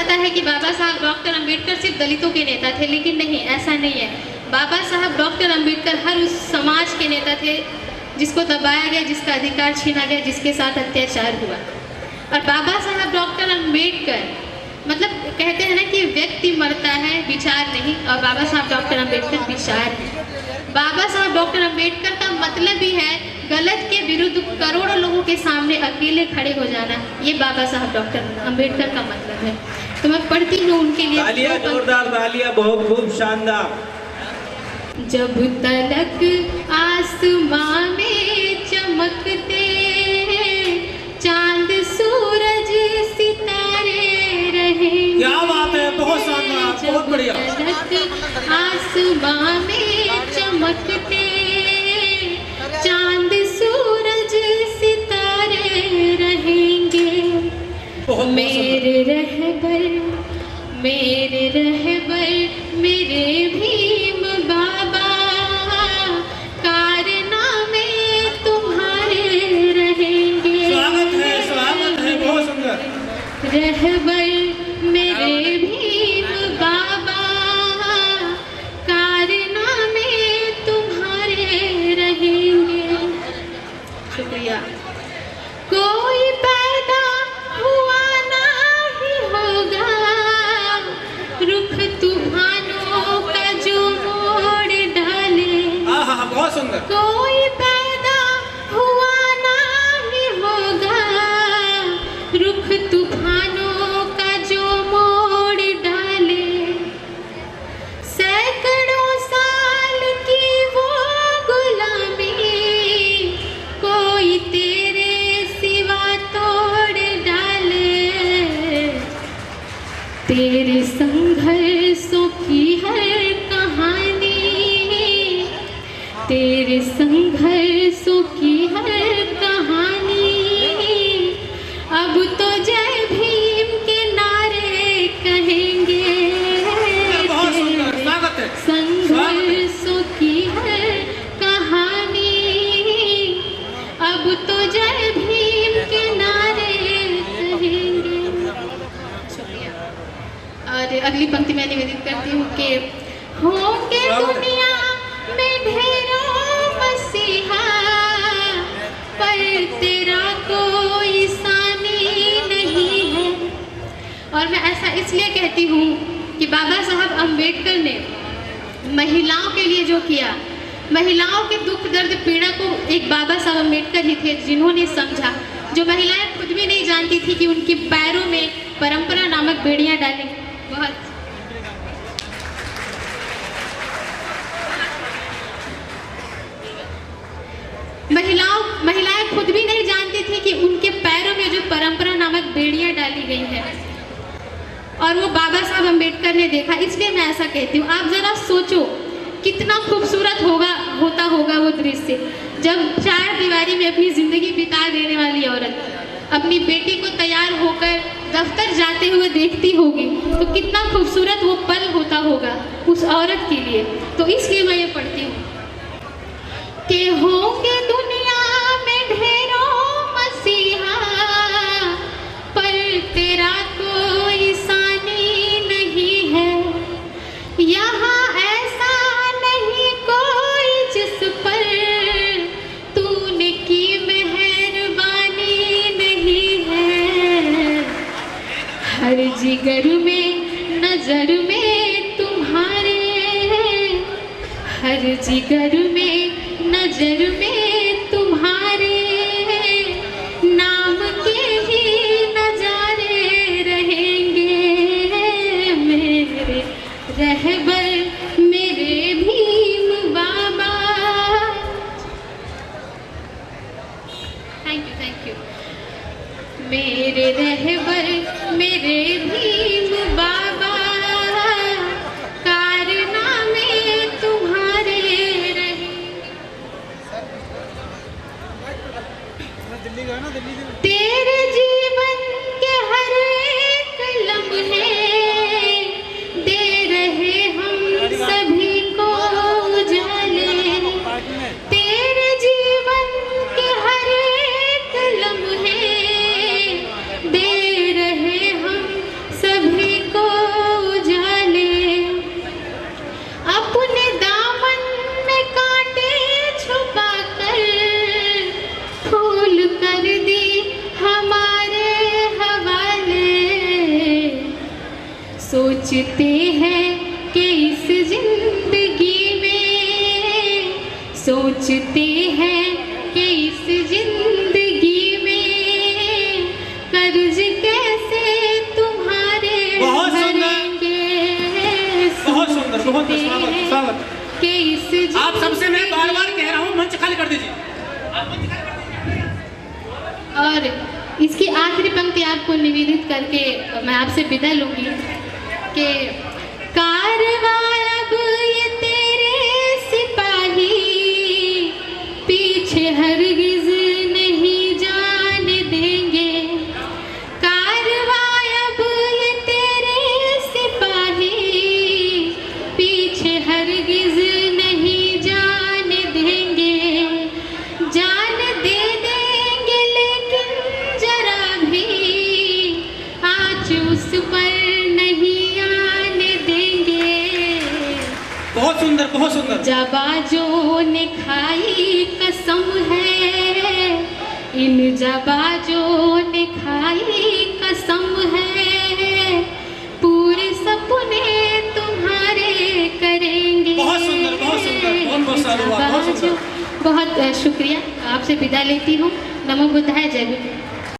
जाता है कि बाबा साहब डॉक्टर अंबेडकर सिर्फ दलितों के नेता थे, लेकिन नहीं, ऐसा नहीं है। बाबा साहब डॉक्टर अंबेडकर हर उस समाज के नेता थे जिसको दबाया गया, जिसका अधिकार छीना गया, जिसके साथ अत्याचार हुआ। और बाबा साहब डॉक्टर अंबेडकर मतलब कहते हैं ना कि व्यक्ति मरता है, विचार नहीं, और बाबा साहब डॉक्टर अंबेडकर विचार है। बाबा साहब डॉक्टर अंबेडकर का मतलब ही है गलत के विरुद्ध करोड़ों लोगों के सामने अकेले खड़े हो जाना। ये बाबा साहब डॉक्टर अंबेडकर का मतलब है। तो मैं पढ़ती हूँ उनके लिए। तालियां, जोरदार तालियां, बहुत खूब शानदार। जब तलक आसमां में चमकते चांद सूरज सितारे रहेंगे। क्या बात है, बहुत शानदार, बहुत बढ़िया। आसमां में चमकते चांद सूरज सितारे रहेंगे। मेरे रहबर मेरे भीम बाबा कारनामे तुम्हारे रहेंगे। स्वागत है, बहुत सुंदर। रहबर मेरे भीम बाबा कारनामे तुम्हारे रहेंगे। शुक्रिया। कोई पैदा हुआ ना ही होगा रुख तूफानों का जो मोड़ डाले। बहुत सुंदर। कोई पैदा हुआ ना ही होगा रुख तूफानों का जो मोड़ डाले। सैकड़ों साल की वो गुलामी कोई तेरे सिवा तोड़ डाले। तेरे संघर्षों की हर कहानी, तेरे संघर्षों की हर कहानी अब तो जय भीम के नारे कहेंगे। संघर्षों की हर कहानी अब तो जय भीम के नारे कहेंगे। और अगली पंक्ति मैं निवेदित करती हूँ कि होंगे दुनिया में ढेरों मसीहा पर तेरा कोई सानी नहीं है। और मैं ऐसा इसलिए कहती हूँ कि बाबा साहब अंबेडकर ने महिलाओं के लिए जो किया, महिलाओं के दुख दर्द पीड़ा को एक बाबा साहब अंबेडकर ही थे जिन्होंने समझा। जो महिलाएं खुद भी नहीं जानती थी कि उनके पैरों में परंपरा नामक बेड़ियां डाली। बहुत महिलाएं खुद भी नहीं जानती थी कि उनके पैरों में जो परंपरा नामक बेड़ियां डाली गई है, और वो बाबा साहब अंबेडकर ने देखा। इसलिए मैं ऐसा कहती हूँ, आप जरा सोचो कितना खूबसूरत होता होगा वो दृश्य जब चार दीवारी में अपनी जिंदगी बिता देने वाली औरत अपनी बेटी को तैयार होकर दफ्तर जाते हुए देखती होगी, तो कितना खूबसूरत वो पल होता होगा उस औरत के लिए। तो इसलिए मैं ये पढ़ती हूँ कि होंगे दुनिया में ढेरों मसीहा पर तेरा कोई सानी नहीं है। यहाँ ऐसा नहीं कोई जिस पर तूने की मेहरबानी नहीं है। हर जिगर में नजर में तुम्हारे, हर जिगर में नजर में तुम्हारे नाम के ही नजारे रहेंगे। मेरे रहबर मेरे भीम बाबा। Thank you. मेरे रहबर मेरे भीम बाबा कारनामे तुम्हारे रहेंगे। सोचते हैं कि इस जिंदगी में, सोचते हैं कि इस जिंदगी में कर्ज कैसे तुम्हारे बहुत सुंदर। भरेंगे। बहुत सुंदर, बहुत सोचते स्वागत, हैं स्वागत। कि इस आप सबसे मैं बार बार जिंदगी कह रहा हूँ मंच खाली कर दीजिए। और इसकी आखिरी पंक्ति आपको निवेदित करके मैं आपसे विदा लूंगी कि कारवां अब ये तेरे सिपाही पीछे हरगिज नहीं जाने देंगे। कारवां अब ये तेरे सिपाही पीछे हरगिज नहीं जाने देंगे। जान दे देंगे लेकिन जरा भी आँच उस पर नहीं आने देंगे। बहुत सुंदर, बहुत सुंदर। जबाजों ने खाई कसम है, इन जबाजों ने खाई कसम है, पूरे सपने तुम्हारे करेंगे। बहुत सुंदर, बहुत सुंदर, बहुत बहुत साधुवाद, बहुत सुंदर। बहुत शुक्रिया, आपसे विदा लेती हूँ। नमो बुद्धाय, जय गुरु।